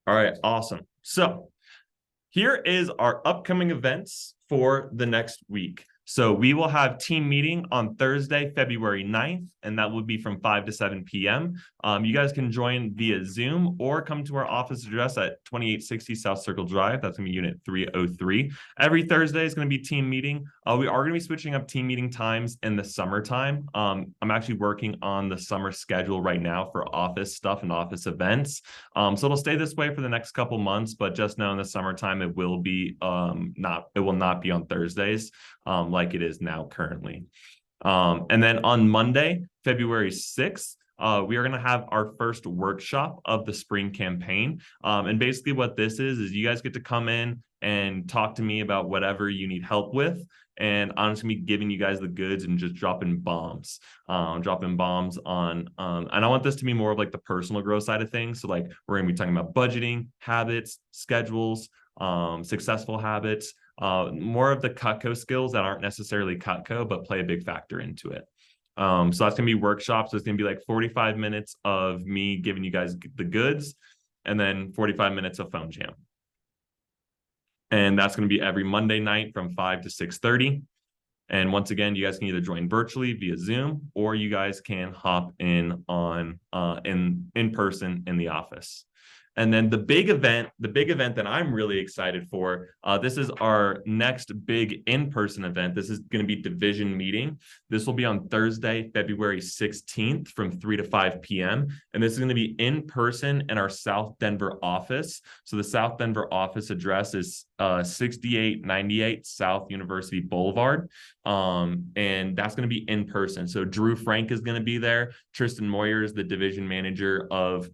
All right, awesome. So here is our upcoming events for the next week. So we will have team meeting on Thursday, February 9th, and that will be from 5 to 7 p.m. You guys can join via Zoom or come to our office address at 2860 South Circle Drive. That's going to be Unit 303. Every Thursday is going to be team meeting. We are going to be switching up team meeting times in the summertime. I'm actually working on the summer schedule right now for office stuff and office events. So it'll stay this way for the next couple months, but just know in the summertime it will be it will not be on Thursdays like it is now currently. And then on Monday, February 6th, we are going to have our first workshop of the spring campaign. And basically what this is you guys get to come in and talk to me about whatever you need help with. And I'm just gonna be giving you guys the goods and just dropping bombs on, and I want this to be more of like the personal growth side of things. So like we're gonna be talking about budgeting, habits, schedules, successful habits, more of the Cutco skills that aren't necessarily Cutco, but play a big factor into it. So that's gonna be workshops. So it's gonna be like 45 minutes of me giving you guys the goods and then 45 minutes of phone jam. And that's going to be every Monday night from 5 to 6:30. And once again, you guys can either join virtually via Zoom, or you guys can hop in on in person in the office. And then the big event that I'm really excited for, this is our next big in-person event. This is going to be division meeting. This will be on Thursday, February 16th from 3 to 5 p.m. And this is going to be in person in our South Denver office. So the South Denver office address is 6898 South University Boulevard. And that's going to be in person. So Drew Frank is going to be there. Tristan Moyer is the division manager of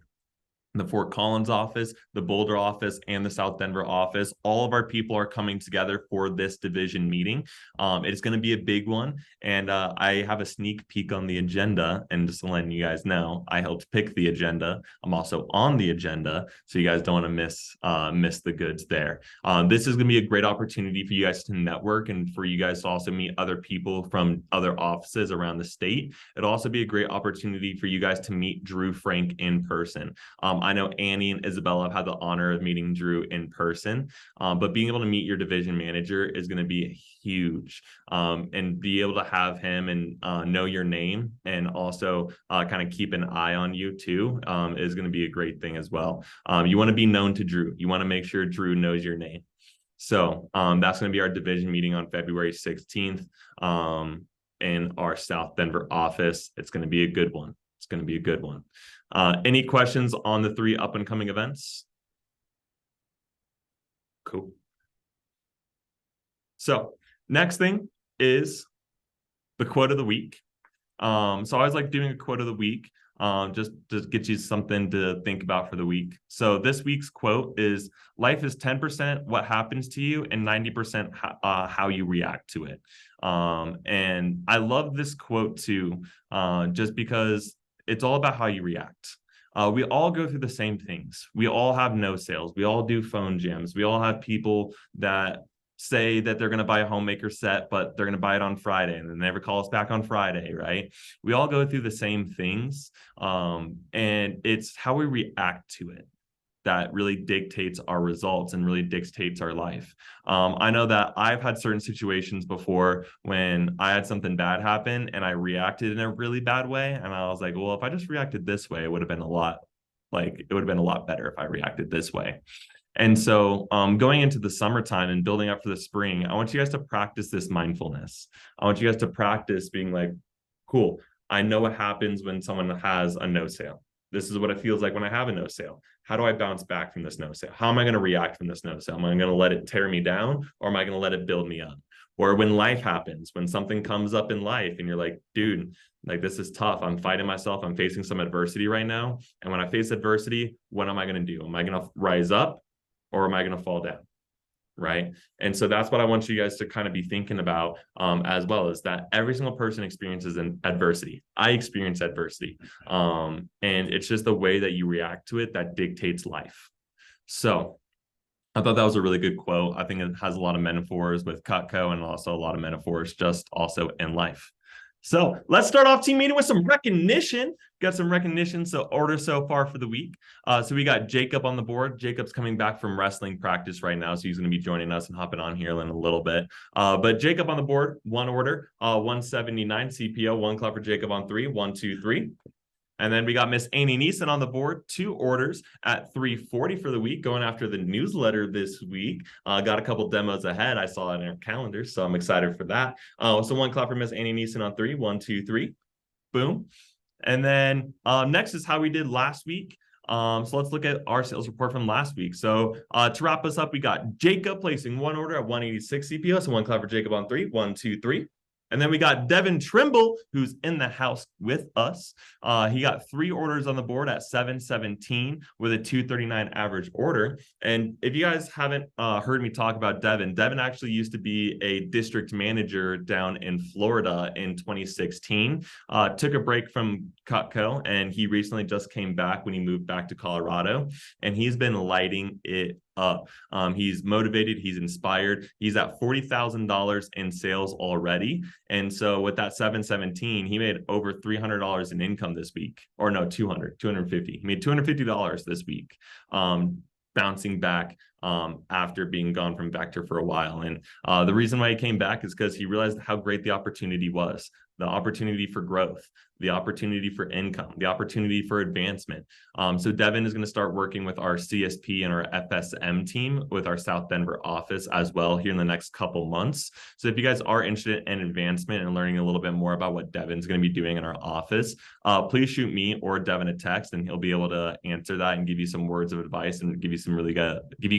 the Fort Collins office, the Boulder office, and the South Denver office. All of our people are coming together for this division meeting. It's going to be a big one. And I have a sneak peek on the agenda. And just letting you guys know, I helped pick the agenda. I'm also on the agenda, so you guys don't want to miss the goods there. This is going to be a great opportunity for you guys to network and for you guys to also meet other people from other offices around the state. It'll also be a great opportunity for you guys to meet Drew Frank in person. I know Annie and Isabella have had the honor of meeting Drew in person, but being able to meet your division manager is going to be huge, and be able to have him and know your name and also kind of keep an eye on you too is going to be a great thing as well. You want to be known to Drew. You want to make sure Drew knows your name. So that's going to be our division meeting on February 16th in our South Denver office. It's going to be a good one. It's going to be a good one. Any questions on the 3 up and coming events? Cool. So next thing is the quote of the week. So I always like doing a quote of the week, just to get you something to think about for the week. So this week's quote is, life is 10% what happens to you and 90% how you react to it. And I love this quote too, just because it's all about how you react. We all go through the same things. We all have no sales. We all do phone jams. We all have people that say that they're going to buy a homemaker set, but they're going to buy it on Friday and then never call us back on Friday, right? We all go through the same things. And it's how we react to it that really dictates our results and really dictates our life. I know that I've had certain situations before when I had something bad happen and I reacted in a really bad way. And I was like, well, if I just reacted this way, it would have been a lot better if I reacted this way. And so going into the summertime and building up for the spring, I want you guys to practice this mindfulness. I want you guys to practice being like, cool, I know what happens when someone has a no sale. This is what it feels like when I have a no sale. How do I bounce back from this no sale? How am I going to react from this no sale? Am I going to let it tear me down, or am I going to let it build me up? Or when life happens, when something comes up in life and you're like, dude, like this is tough. I'm fighting myself. I'm facing some adversity right now. And when I face adversity, what am I going to do? Am I going to rise up, or am I going to fall down? Right. And so that's what I want you guys to kind of be thinking about, as well, is that every single person experiences an adversity. I experience adversity. And it's just the way that you react to it that dictates life. So I thought that was a really good quote. I think it has a lot of metaphors with Cutco and also a lot of metaphors just also in life. So let's start off team meeting with some recognition. Got some recognition. So order so far for the week. So we got Jacob on the board. Jacob's coming back from wrestling practice right now. So he's going to be joining us and hopping on here in a little bit. But Jacob on the board, one order, 179 CPO, one clap for Jacob on 3, 1, 2, 3. And then we got Miss Annie Neeson on the board, 2 orders at 340 for the week, going after the newsletter this week. Got a couple demos ahead. I saw it in our calendar, so I'm excited for that. So one clap for Miss Annie Neeson on 3, 1, 2, 3. Boom. And then next is how we did last week. So let's look at our sales report from last week. So to wrap us up, we got Jacob placing 1 order at 186 CPO. So one clap for Jacob on 3, 1, 2, 3. And then we got Devin Trimble, who's in the house with us. He got 3 orders on the board at 717 with a 239 average order. And if you guys haven't heard me talk about Devin, Devin actually used to be a district manager down in Florida in 2016. Took a break from Cutco, and he recently just came back when he moved back to Colorado. And he's been lighting it up. He's motivated, he's inspired. He's at $40,000 in sales already. And so with that 717, he made over $300 in income this week. Or no, 250. He made $250 this week. Bouncing back after being gone from Vector for a while. And the reason why he came back is because he realized how great the opportunity was. The opportunity for growth, the opportunity for income, the opportunity for advancement. So Devin is going to start working with our CSP and our FSM team with our South Denver office as well here in the next couple months. So if you guys are interested in advancement and learning a little bit more about what Devin's going to be doing in our office, please shoot me or Devin a text, and he'll be able to answer that and give you some words of advice and give you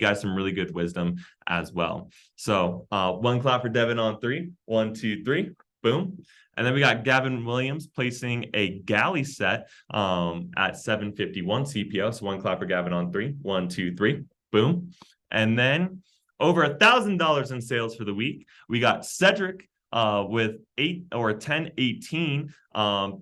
guys some really good wisdom as well. So one clap for Devin on 3, 1, 2, 3, boom. And then we got Gavin Williams placing a galley set at 751 CPO. So one clap for Gavin on 3, 1, 2, 3, boom. And then over $1,000 in sales for the week. We got Cedric with 1018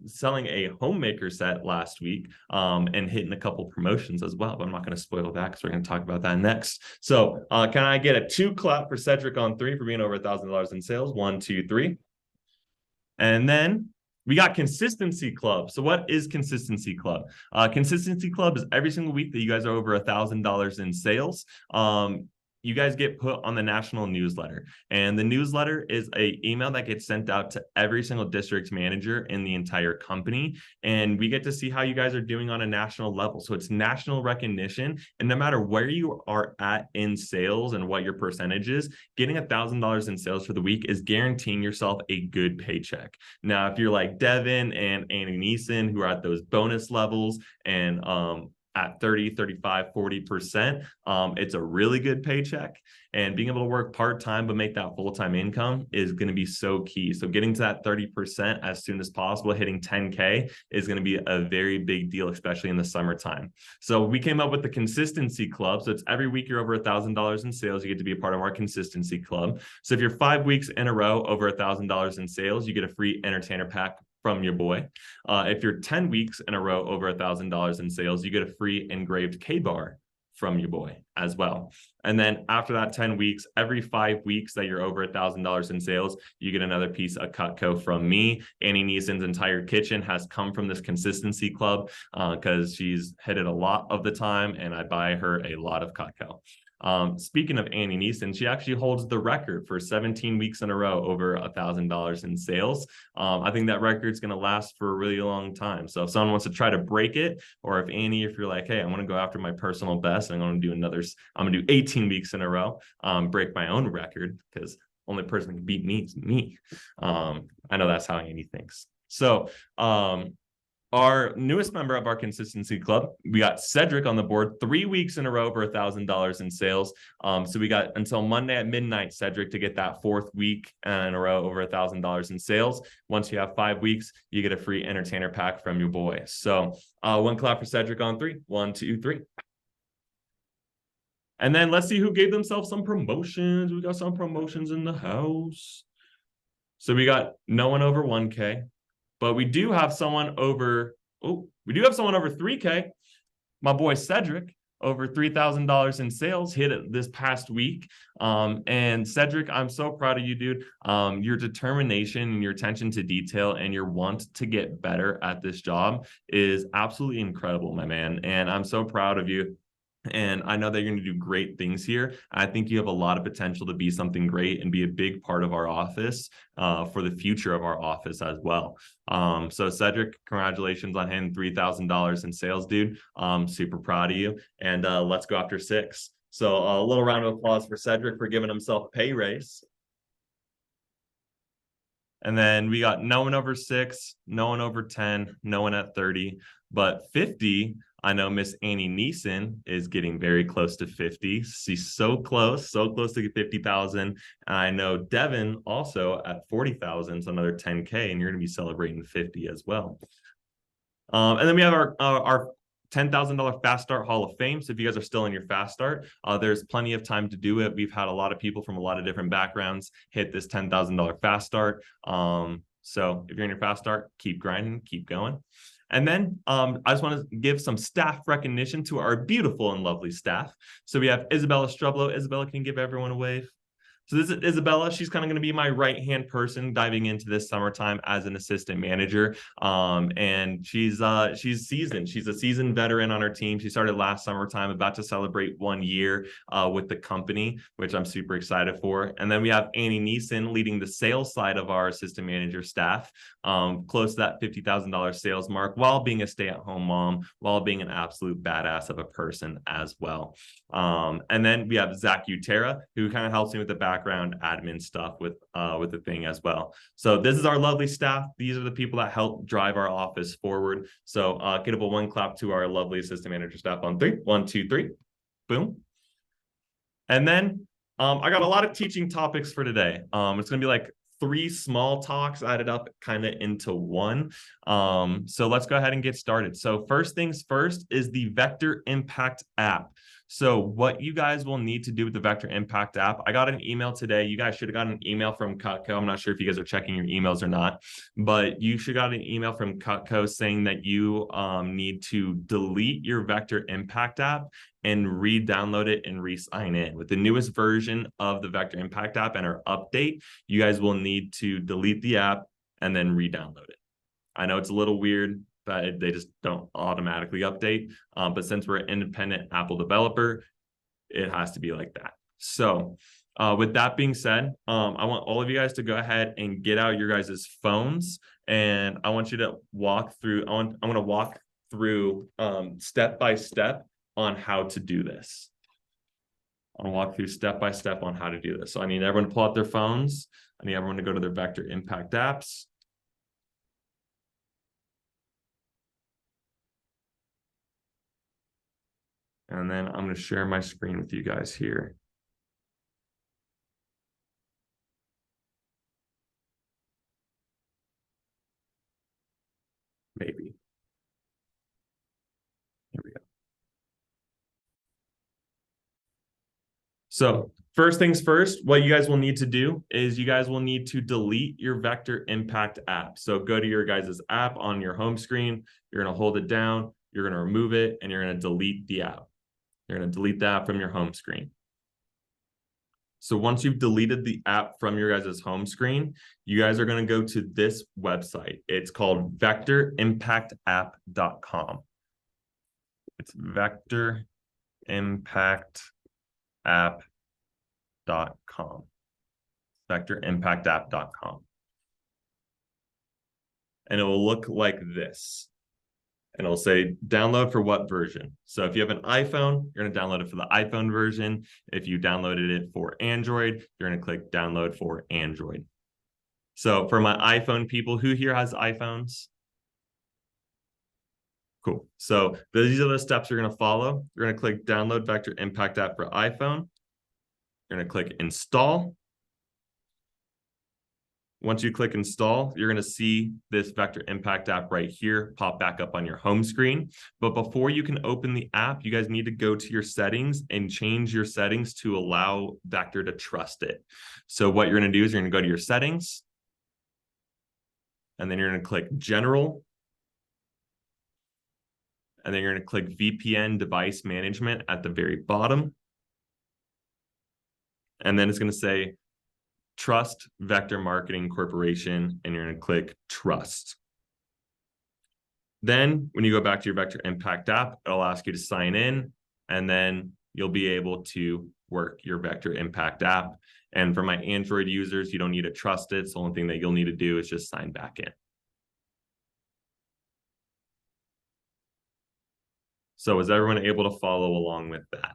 selling a homemaker set last week and hitting a couple promotions as well. But I'm not going to spoil that because we're going to talk about that next. So can I get a 2 clap for Cedric on 3 for being over $1,000 in sales? 1, 2, 3. And then we got Consistency Club. So what is Consistency Club? Consistency Club is every single week that you guys are over $1,000 in sales. You guys get put on the national newsletter. And the newsletter is an email that gets sent out to every single district manager in the entire company. And we get to see how you guys are doing on a national level. So it's national recognition. And no matter where you are at in sales and what your percentage is, getting $1,000 in sales for the week is guaranteeing yourself a good paycheck. Now, if you're like Devin and Annie Neeson, who are at those bonus levels and at 30, 35, 40%, it's a really good paycheck. And being able to work part-time but make that full-time income is going to be so key. So getting to that 30% as soon as possible, hitting 10K is going to be a very big deal, especially in the summertime. So we came up with the Consistency Club. So it's every week you're over $1,000 in sales, you get to be a part of our Consistency Club. So if you're 5 weeks in a row over $1,000 in sales, you get a free entertainer pack from your boy. If you're 10 weeks in a row over $1,000 in sales, you get a free engraved K-bar from your boy as well. And then after that 10 weeks, every 5 weeks that you're over $1,000 in sales, you get another piece of Cutco from me. Annie Neeson's entire kitchen has come from this Consistency Club because she's hit it a lot of the time, and I buy her a lot of Cutco. Speaking of Annie Neeson, she actually holds the record for 17 weeks in a row over $1,000 in sales. I think that record's going to last for a really long time. So if someone wants to try to break it, or if Annie, if you're like, hey, I want to go after my personal best, and I'm going to do 18 weeks in a row, break my own record, because only person that can beat me is me. I know that's how Annie thinks. So, our newest member of our Consistency Club, we got Cedric on the board, 3 weeks in a row over $1,000 in sales. So we got until Monday at midnight, Cedric, to get that 4th week in a row over $1,000 in sales. Once you have 5 weeks, you get a free entertainer pack from your boy. So one clap for Cedric on 3, 1, 2, 3. And then let's see who gave themselves some promotions. We got some promotions in the house. So we got no one over 1K. But we do have someone over 3K. My boy Cedric over $3,000 in sales hit it this past week. And Cedric, I'm so proud of you, dude. Your determination and your attention to detail and your want to get better at this job is absolutely incredible, my man. And I'm so proud of you. And I know that you're going to do great things here. I think you have a lot of potential to be something great and be a big part of our office for the future of our office as well. So Cedric, congratulations on hitting $3,000 in sales, dude. Super proud of you. And let's go after 6. So a little round of applause for Cedric for giving himself a pay raise. And then we got no one over 6, no one over 10, no one at 30, but 50. I know Miss Annie Neeson is getting very close to 50. She's so close to 50,000. And I know Devin also at 40,000, so another 10K, and you're going to be celebrating 50 as well. And then we have our $10,000 Fast Start Hall of Fame. So if you guys are still in your Fast Start, there's plenty of time to do it. We've had a lot of people from a lot of different backgrounds hit this $10,000 Fast Start. So if you're in your Fast Start, keep grinding, keep going. And then I just want to give some staff recognition to our beautiful and lovely staff. So we have Isabella Strublo. Isabella, can you give everyone a wave? So this is Isabella. She's kind of going to be my right-hand person diving into this summertime as an assistant manager. And she's seasoned. She's a seasoned veteran on our team. She started last summertime, about to celebrate 1 year with the company, which I'm super excited for. And then we have Annie Neeson leading the sales side of our assistant manager staff, close to that $50,000 sales mark, while being a stay-at-home mom, while being an absolute badass of a person as well. And then we have Zach Utera, who kind of helps me with the background admin stuff with the thing as well. So this is our lovely staff. These are the people that help drive our office forward. So give a 1 clap to our lovely assistant manager staff on 3. 1, 2, 3. Boom. And then I got a lot of teaching topics for today. It's going to be like 3 small talks added up kind of into one. So let's go ahead and get started. So first things first is the Vector Impact app. So what you guys will need to do with the Vector Impact app, I got an email today. You guys should have gotten an email from Cutco. I'm not sure if you guys are checking your emails or not, but you should have got an email from Cutco saying that you need to delete your Vector Impact app and re-download it and re-sign in. With the newest version of the Vector Impact app and our update, you guys will need to delete the app and then re-download it. I know it's a little weird, but they just don't automatically update. But since we're an independent Apple developer, it has to be like that. So with that being said, I want all of you guys to go ahead and get out your guys' phones. And I want you to walk through, I'm going to walk through step by step on how to do this. I'll walk through step by step on how to do this. So I need everyone to pull out their phones. I need everyone to go to their Vector Impact apps. And then I'm going to share my screen with you guys here. Maybe. Here we go. So first things first, what you guys will need to do is you guys will need to delete your Vector Impact app. So go to your guys' app on your home screen. You're going to hold it down. You're going to remove it, and you're going to delete the app. You're going to delete the app from your home screen. So once you've deleted the app from your guys' home screen, you guys are going to go to this website. It's called vectorimpactapp.com. It's vectorimpactapp.com. Vectorimpactapp.com. And it will look like this. And it'll say download for what version. So if you have an iPhone, you're going to download it for the iPhone version. If you downloaded it for Android, you're going to click download for Android. So for my iPhone people, who here has iPhones? Cool. So these are the steps you're going to follow. You're going to click download Vector Impact app for iPhone. You're going to click install. Once you click install, you're going to see this Vector Impact app right here pop back up on your home screen. But before you can open the app, you guys need to go to your settings and change your settings to allow Vector to trust it. So what you're going to do is you're going to go to your settings, and then you're going to click General. And then you're going to click VPN device management at the very bottom. And then it's going to say Trust Vector Marketing Corporation, and you're going to click Trust. Then when you go back to your Vector Impact app, it'll ask you to sign in, and then you'll be able to work your Vector Impact app. And for my Android users, you don't need to trust it. So the only thing that you'll need to do is just sign back in. So is everyone able to follow along with that?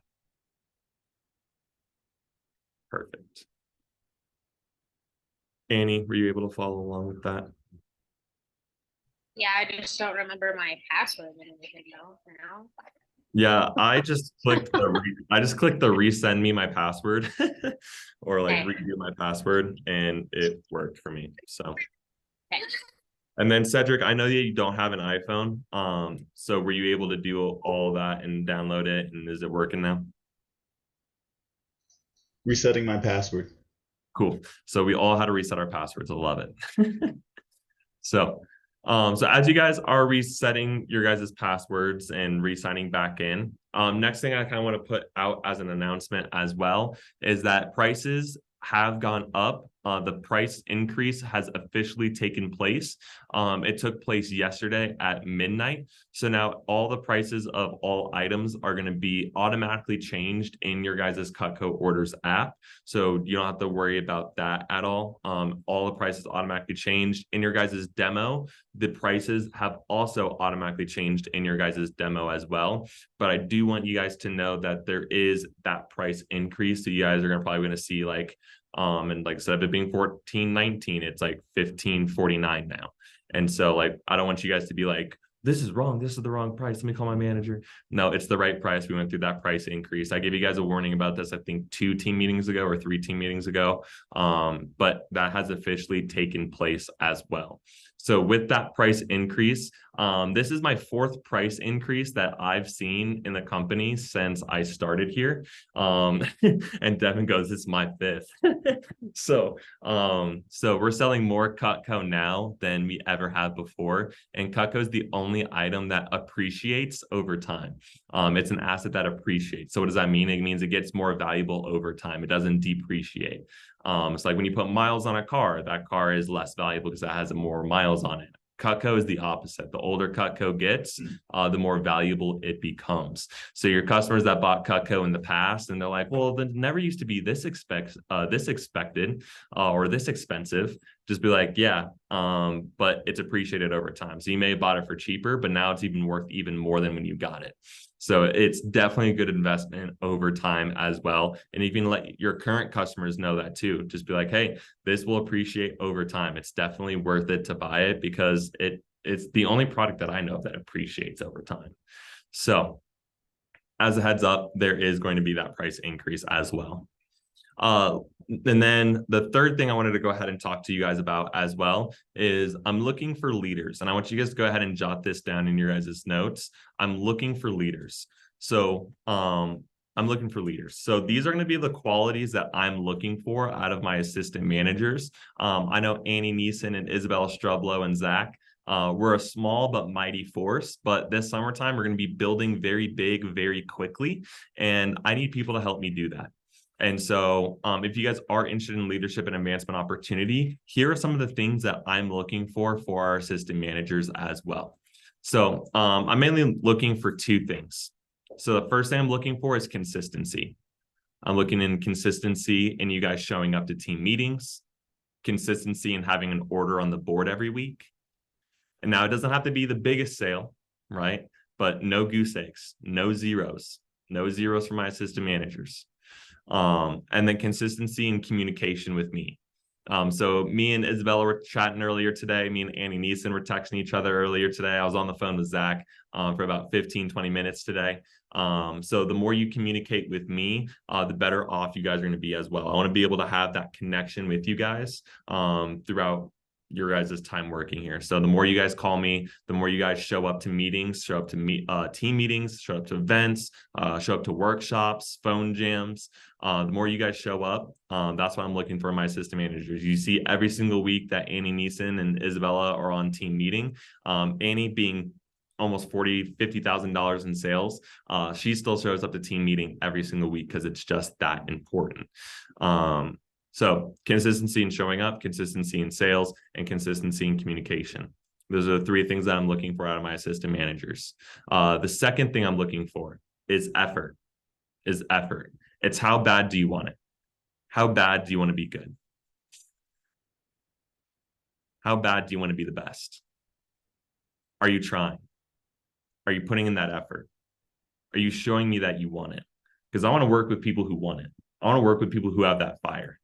Perfect. Annie, were you able to follow along with that? Yeah, I just don't remember my password and everything though for now. Yeah, I just clicked the resend me my password or like Okay. redo my password, and it worked for me. So Okay. and then Cedric, I know that you don't have an iPhone. So were you able to do all that and download it, and is it working now? Resetting my password. Cool. So we all had to reset our passwords. I love it. So as you guys are resetting your guys' passwords and re-signing back in, next thing I kind of want to put out as an announcement as well is that prices have gone up. The price increase has officially taken place. It took place yesterday at midnight. So now all the prices of all items are going to be automatically changed in your guys' Cutco Orders app. So you don't have to worry about that at all. All the prices automatically changed in your guys' demo. The prices have also automatically changed in your guys' demo as well. But I do want you guys to know that there is that price increase. So you guys are probably going to see like, and like instead of it being $14.19, it's like $15.49 now. And so like, I don't want you guys to be like, this is wrong. This is the wrong price. Let me call my manager. No, it's the right price. We went through that price increase. I gave you guys a warning about this, I think 2 team meetings ago or 3 team meetings ago. But that has officially taken place as well. So with that price increase, this is my 4th price increase that I've seen in the company since I started here. And Devin goes, "It's my 5th." So we're selling more Cutco now than we ever have before. And Cutco is the only item that appreciates over time. It's an asset that appreciates. So what does that mean? It means it gets more valuable over time. It doesn't depreciate. It's like when you put miles on a car, that car is less valuable because it has more miles on it. Cutco is the opposite. The older Cutco gets, the more valuable it becomes. So your customers that bought Cutco in the past, and they're like, well, it never used to be this expected or this expensive. Just be like, yeah, but it's appreciated over time. So you may have bought it for cheaper, but now it's even worth even more than when you got it. So it's definitely a good investment over time as well. And you can let your current customers know that too. Just be like, hey, this will appreciate over time. It's definitely worth it to buy it because it's the only product that I know that appreciates over time. So as a heads up, there is going to be that price increase as well. And then the third thing I wanted to go ahead and talk to you guys about as well is I'm looking for leaders. And I want you guys to go ahead and jot this down in your guys' notes. I'm looking for leaders. So I'm looking for leaders. So these are going to be the qualities that I'm looking for out of my assistant managers. I know Annie Neeson and Isabella Strublow and Zach, we're a small but mighty force, but this summertime, we're going to be building very big, very quickly. And I need people to help me do that. And so if you guys are interested in leadership and advancement opportunity, here are some of the things that I'm looking for our assistant managers as well. So I'm mainly looking for 2 things. So the first thing I'm looking for is consistency. I'm looking in consistency in you guys showing up to team meetings, consistency in having an order on the board every week. And now it doesn't have to be the biggest sale, right? But no goose eggs, no zeros for my assistant managers. And then consistency and communication with me. So me and Isabella were chatting earlier today. Me and Annie Neeson were texting each other earlier today. I was on the phone with Zach for about 15-20 minutes today. So the more you communicate with me, the better off you guys are going to be as well. I want to be able to have that connection with you guys throughout your guys' time working here. So the more you guys call me, the more you guys show up to meetings, show up to team meetings, show up to events, show up to workshops, phone jams. The more you guys show up, that's what I'm looking for in my assistant managers. You see every single week that Annie Neeson and Isabella are on team meeting. Annie being almost $50,000 in sales. She still shows up to team meeting every single week because it's just that important. So consistency in showing up, consistency in sales, and consistency in communication. Those are the three things that I'm looking for out of my assistant managers. The second thing I'm looking for is effort. It's how bad do you want it? How bad do you want to be good? How bad do you want to be the best? Are you trying? Are you putting in that effort? Are you showing me that you want it? Because I want to work with people who want it. I want to work with people who have that fire.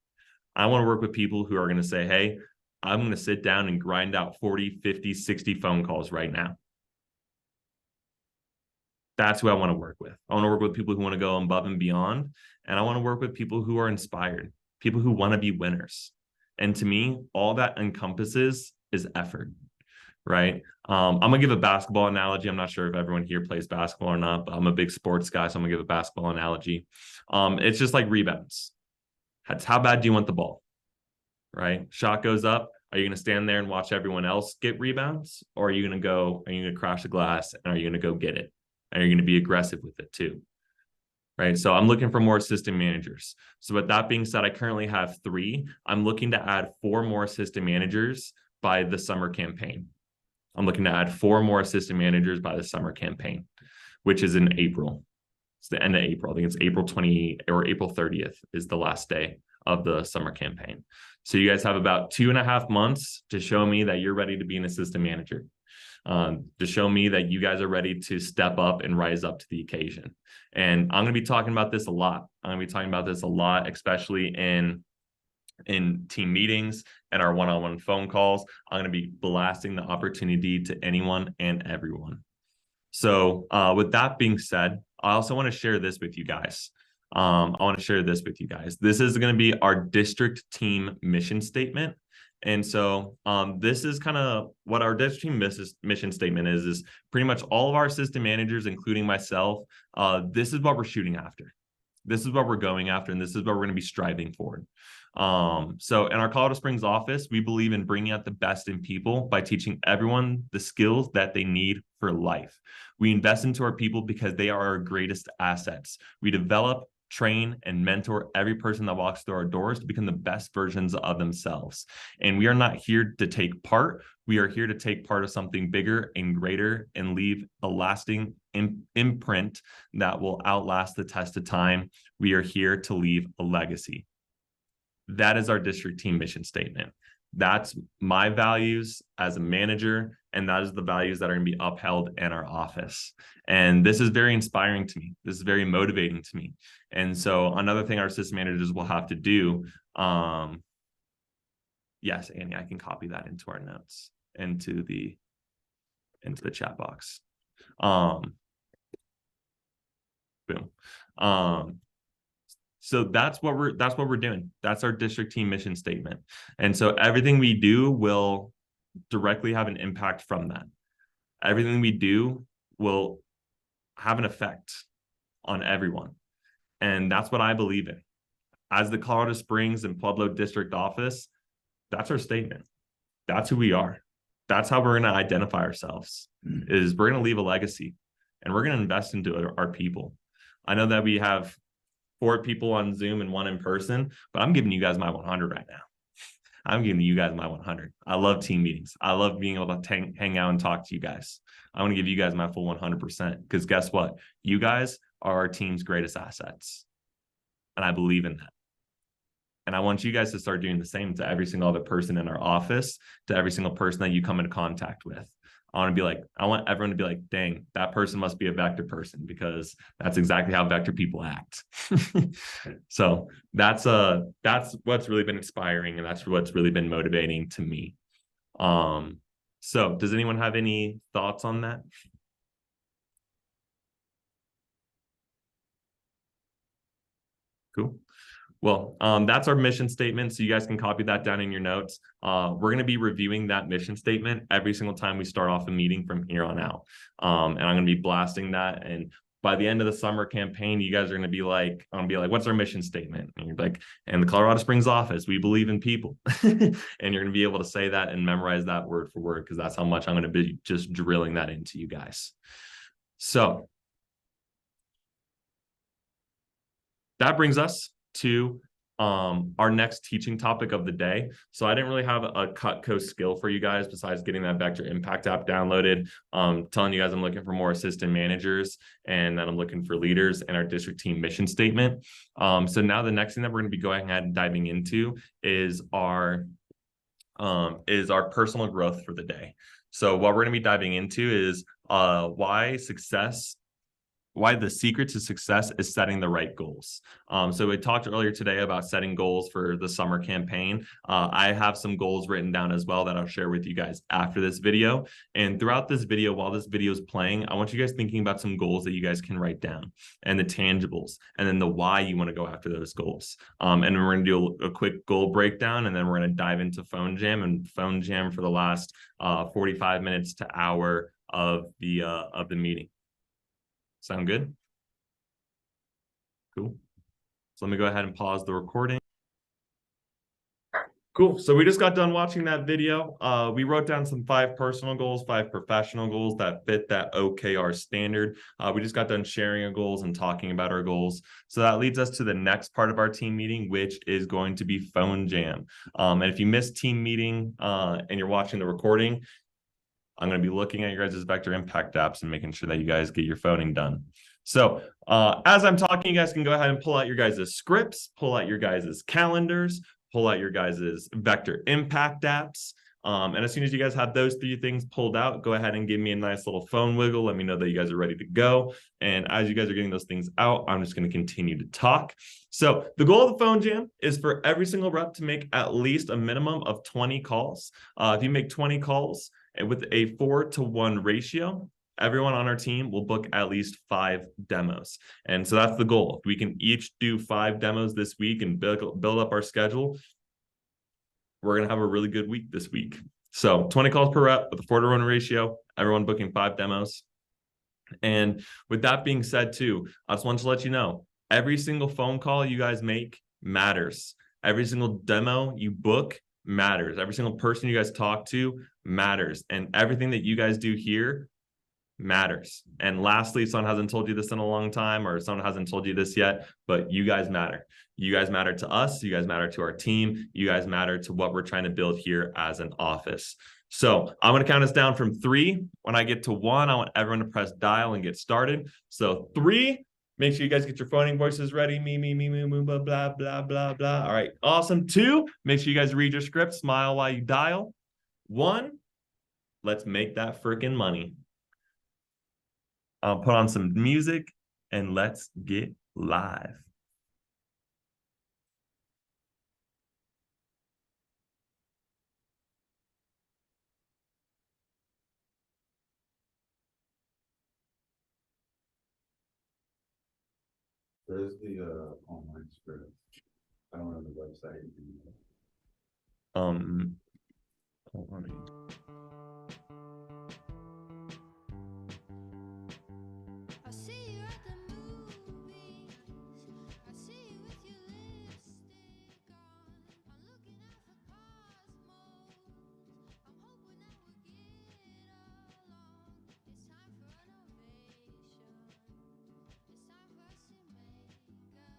I want to work with people who are going to say, hey, I'm going to sit down and grind out 40, 50, 60 phone calls right now. That's who I want to work with. I want to work with people who want to go above and beyond. And I want to work with people who are inspired, people who want to be winners. And to me, all that encompasses is effort, right? I'm going to give a basketball analogy. I'm not sure if everyone here plays basketball or not, but I'm a big sports guy, so I'm going to give a basketball analogy. It's just like rebounds. That's how bad do you want the ball, right? Shot goes up. Are you going to stand there and watch everyone else get rebounds? Or are you going to crash the glass and are you going to go get it? And are you going to be aggressive with it too? Right. So I'm looking for more assistant managers. So with that being said, I currently have 3. I'm looking to add 4 more assistant managers by the summer campaign. I'm looking to add 4 more assistant managers by the summer campaign, which is in April. It's the end of April. I think it's April 20 or April 30th is the last day of the summer campaign. So you guys have about 2.5 months to show me that you're ready to be an assistant manager. To show me that you guys are ready to step up and rise up to the occasion. And I'm going to be talking about this a lot. Especially in team meetings and our one-on-one phone calls. I'm going to be blasting the opportunity to anyone and everyone. So with that being said, I also want to share this with you guys. This is going to be our district team mission statement. And so this is kind of what our district team mission statement is pretty much all of our assistant managers, including myself. This is what we're shooting after. This is what we're going after, and this is what we're going to be striving for. So in our Colorado Springs office, we believe in bringing out the best in people by teaching everyone the skills that they need for life. We invest into our people because they are our greatest assets. We develop, train, and mentor every person that walks through our doors to become the best versions of themselves. And we are not here to take part. We are here to take part of something bigger and greater and leave a lasting imprint that will outlast the test of time. We are here to leave a legacy. That is our district team mission statement. That's my values as a manager, and that is the values that are going to be upheld in our office. And this is very inspiring to me. This is very motivating to me. And so another thing our assistant managers will have to do, yes, Annie, I can copy that into our notes, into the chat box. Boom. So that's what we're doing. That's our district team mission statement. And so everything we do will directly have an impact from that. Everything we do will have an effect on everyone. And that's what I believe in. As the Colorado Springs and Pueblo district office, that's our statement. That's who we are. That's how we're going to identify ourselves, is we're going to leave a legacy and we're going to invest into our people. I know that we have 4 people on Zoom and 1 in person, but I'm giving you guys my 100 right now. I'm giving you guys my 100. I love team meetings. I love being able to hang out and talk to you guys. I want to give you guys my full 100% because guess what? You guys are our team's greatest assets. And I believe in that. And I want you guys to start doing the same to every single other person in our office, to every single person that you come into contact with. I want everyone to be like, dang, that person must be a Vector person because that's exactly how Vector people act. So that's what's really been inspiring and that's what's really been motivating to me. So does anyone have any thoughts on that? Cool. Well, that's our mission statement. So you guys can copy that down in your notes. We're going to be reviewing that mission statement every single time we start off a meeting from here on out. And I'm going to be blasting that and by the end of the summer campaign, you guys are going to be like, what's our mission statement? And you're like, in the Colorado Springs office, we believe in people. And you're going to be able to say that and memorize that word for word, because that's how much I'm going to be just drilling that into you guys. So that brings us to our next teaching topic of the day. So I didn't really have a Cutco skill for you guys besides getting that Vector Impact app downloaded, telling you guys I'm looking for more assistant managers and that I'm looking for leaders and our district team mission statement. So now the next thing that we're going to be going ahead and diving into is our personal growth for the day. So what we're going to be diving into is why the secret to success is setting the right goals. So we talked earlier today about setting goals for the summer campaign. I have some goals written down as well that I'll share with you guys after this video. And throughout this video, while this video is playing, I want you guys thinking about some goals that you guys can write down and the tangibles, and then the why you want to go after those goals. And we're going to do a quick goal breakdown, and then we're going to dive into Phone Jam for the last 45 minutes to hour of the meeting. Sound good? Cool. So let me go ahead and pause the recording. Cool. So we just got done watching that video. We wrote down some 5 personal goals, 5 professional goals that fit that OKR standard. We just got done sharing our goals and talking about our goals. So that leads us to the next part of our team meeting, which is going to be Phone Jam. And if you missed team meeting and you're watching the recording, I'm going to be looking at your guys' Vector Impact apps and making sure that you guys get your phoning done. So as I'm talking, you guys can go ahead and pull out your guys' scripts, pull out your guys' calendars, pull out your guys' Vector Impact apps. And as soon as you guys have those 3 things pulled out, go ahead and give me a nice little phone wiggle. Let me know that you guys are ready to go. And as you guys are getting those things out, I'm just going to continue to talk. So the goal of the Phone Jam is for every single rep to make at least a minimum of 20 calls. If you make 20 calls, and with a 4-to-1 ratio, everyone on our team will book at least 5 demos. And so that's the goal. If we can each do 5 demos this week and build up our schedule, we're going to have a really good week this week. So 20 calls per rep with a 4-to-1 ratio, everyone booking 5 demos. And with that being said too, I just wanted to let you know, every single phone call you guys make matters. Every single demo you book matters. Every single person you guys talk to matters. And everything that you guys do here matters. And lastly, someone hasn't told you this in a long time, or someone hasn't told you this yet, but you guys matter. You guys matter to us. You guys matter to our team. You guys matter to what we're trying to build here as an office. So I'm going to count us down from 3. When I get to 1, I want everyone to press dial and get started. So 3, make sure you guys get your phoning voices ready. Me, blah, blah, blah, blah, blah. All right. Awesome. 2, make sure you guys read your script, smile while you dial. 1, let's make that freaking money. I'll put on some music and let's get live. Where's the online script? I don't have the website. Hold on. I see you at the movies. I see you with your lipstick on. I'm looking out for cosmos. I'm hoping that we'll get along. It's time for an ovation. It's time for us to make a change. It's time for a Chinese New Year.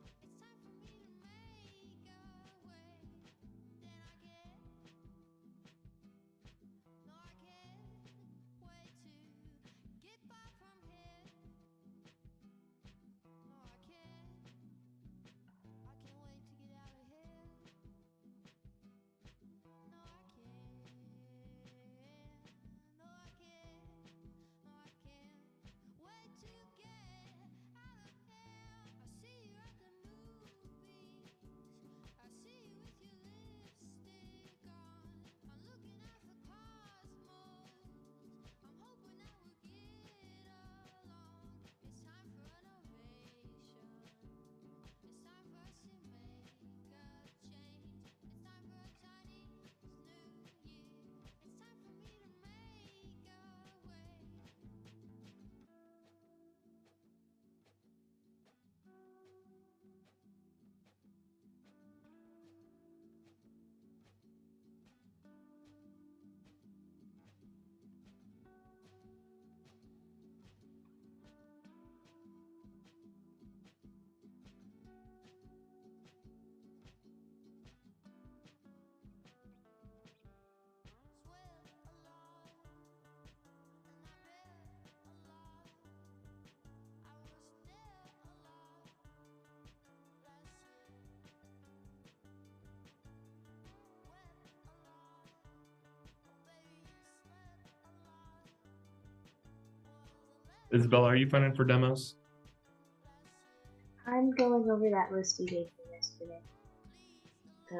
It's time for me to make a way. Isabella, are you planning for demos? I'm going over that list you gave me yesterday.